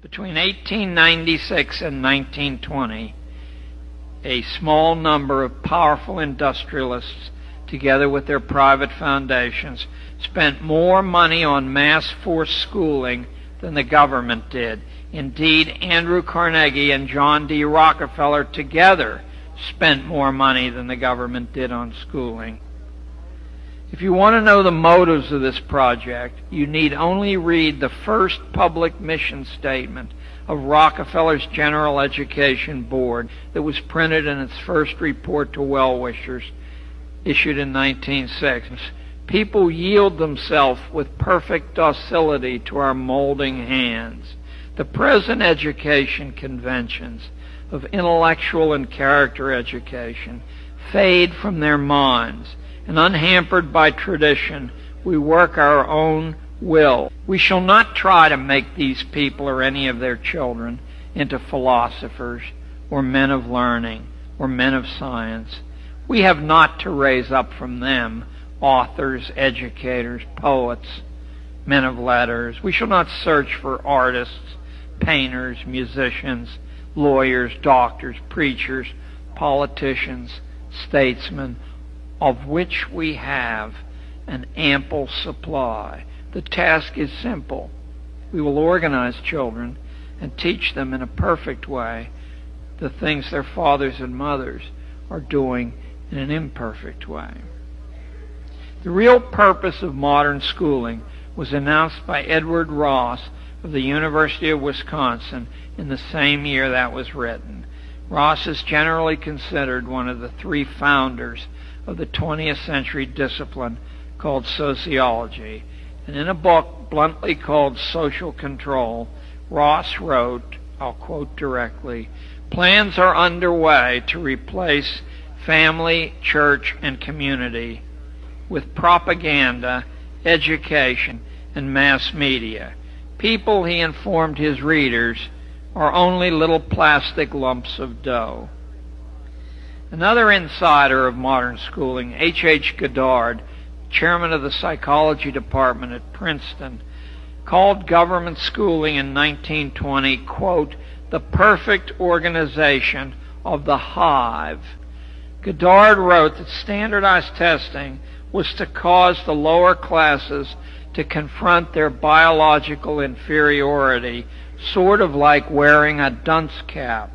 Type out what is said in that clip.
Between 1896 and 1920, a small number of powerful industrialists, together with their private foundations, spent more money on mass force schooling than the government did. Indeed, Andrew Carnegie and John D. Rockefeller together spent more money than the government did on schooling. If you want to know the motives of this project, you need only read the first public mission statement of Rockefeller's General Education Board that was printed in its first report to well-wishers, issued in 1906. People yield themselves with perfect docility to our molding hands. The present education conventions of intellectual and character education fade from their minds, and unhampered by tradition, we work our own will. We shall not try to make these people or any of their children into philosophers or men of learning or men of science. We have not to raise up from them authors, educators, poets, men of letters. We shall not search for artists, painters, musicians, lawyers, doctors, preachers, politicians, statesmen, of which we have an ample supply. The task is simple. We will organize children and teach them in a perfect way the things their fathers and mothers are doing in an imperfect way. The real purpose of modern schooling was announced by Edward Ross of the University of Wisconsin in the same year that was written. Ross is generally considered one of the three founders of the 20th century discipline called sociology. And in a book bluntly called Social Control, Ross wrote, I'll quote directly, "Plans are underway to replace family, church, and community with propaganda, education, and mass media. People," he informed his readers, "are only little plastic lumps of dough." Another insider of modern schooling, H. Goddard, chairman of the psychology department at Princeton, called government schooling in 1920, quote, "the perfect organization of the hive." Goddard wrote that standardized testing was to cause the lower classes to confront their biological inferiority, sort of like wearing a dunce cap.